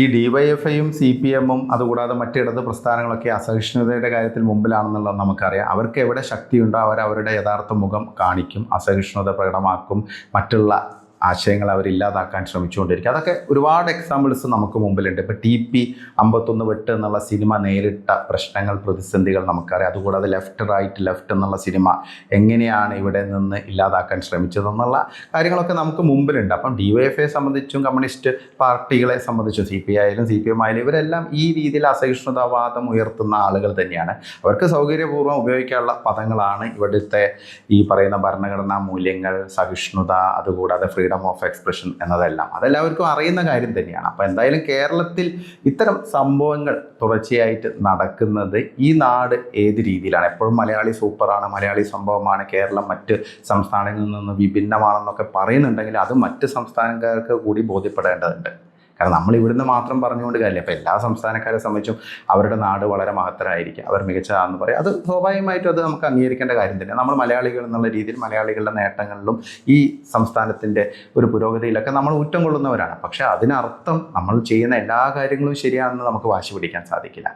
ഈ ഡിവൈഎഫ്ഐയും CPM-ഉം അതുകൂടാതെ മറ്റിടത് പ്രസ്ഥാനങ്ങളൊക്കെ അസഹിഷ്ണുതയുടെ കാര്യത്തിൽ മുമ്പിലാണെന്നുള്ളത് നമുക്കറിയാം. അവർക്ക് എവിടെ ശക്തിയുണ്ടോ അവരുടെ യഥാർത്ഥ മുഖം കാണിക്കും, അസഹിഷ്ണുത പ്രകടമാക്കും, മറ്റുള്ള ആശയങ്ങൾ അവരില്ലാതാക്കാൻ ശ്രമിച്ചുകൊണ്ടിരിക്കും. അതൊക്കെ ഒരുപാട് എക്സാമ്പിൾസ് നമുക്ക് മുമ്പിലുണ്ട്. ഇപ്പോൾ TP 51 വെട്ട് എന്നുള്ള സിനിമ നേരിട്ട പ്രശ്നങ്ങൾ, പ്രതിസന്ധികൾ നമുക്കറിയാം. അതുകൂടാതെ ലെഫ്റ്റ് എന്നുള്ള സിനിമ എങ്ങനെയാണ് ഇവിടെ നിന്ന് ഇല്ലാതാക്കാൻ ശ്രമിച്ചതെന്നുള്ള കാര്യങ്ങളൊക്കെ നമുക്ക് മുമ്പിലുണ്ട്. അപ്പം DYFഐയെ സംബന്ധിച്ചും കമ്മ്യൂണിസ്റ്റ് പാർട്ടികളെ സംബന്ധിച്ചും CPI ആയാലും CPM ആയാലും ഇവരെല്ലാം ഈ രീതിയിൽ അസഹിഷ്ണുതാവാദം ഉയർത്തുന്ന ആളുകൾ തന്നെയാണ്. അവർക്ക് സൗകര്യപൂർവ്വം ഉപയോഗിക്കാനുള്ള പദങ്ങളാണ് ഇവിടുത്തെ ഈ പറയുന്ന ഭരണഘടനാ മൂല്യങ്ങൾ, സഹിഷ്ണുത, അതുകൂടാതെ ഫ്രീഡം ഓഫ് എക്സ്പ്രഷൻ എന്നതെല്ലാം അതെല്ലാവർക്കും അറിയുന്ന കാര്യം തന്നെയാണ്. അപ്പോൾ എന്തായാലും കേരളത്തിൽ ഇത്തരം സംഭവങ്ങൾ തുടർച്ചയായിട്ട് നടക്കുന്നത് ഈ നാട് ഏത് രീതിയിലാണ്, എപ്പോഴും മലയാളി സൂപ്പറാണ്, മലയാളി സംഭവമാണ്, കേരളം മറ്റ് സംസ്ഥാനങ്ങളിൽ നിന്ന് വിഭിന്നമാണെന്നൊക്കെ പറയുന്നുണ്ടെങ്കിൽ അത് മറ്റ് സംസ്ഥാനക്കാർക്ക് കൂടി ബോധ്യപ്പെടേണ്ടതുണ്ട്. കാരണം നമ്മൾ ഇവിടുന്ന് മാത്രം പറഞ്ഞുകൊണ്ട് കാര്യമില്ല. അപ്പോൾ എല്ലാ സംസ്ഥാനക്കാരെ സംബന്ധിച്ചും അവരുടെ നാട് വളരെ മഹത്തരമായിരിക്കും, അവർ മികച്ചതാണെന്ന് പറയും. അത് സ്വാഭാവികമായിട്ടും അത് നമുക്ക് അംഗീകരിക്കേണ്ട കാര്യം തന്നെ. നമ്മൾ മലയാളികൾ എന്നുള്ള രീതിയിൽ മലയാളികളുടെ നേട്ടങ്ങളിലും ഈ സംസ്ഥാനത്തിൻ്റെ ഒരു പുരോഗതിയിലൊക്കെ നമ്മൾ ഊറ്റം കൊള്ളുന്നവരാണ്. പക്ഷേ അതിനർത്ഥം നമ്മൾ ചെയ്യുന്ന എല്ലാ കാര്യങ്ങളും ശരിയാണെന്ന് നമുക്ക് വാശി പിടിക്കാൻ സാധിക്കില്ല.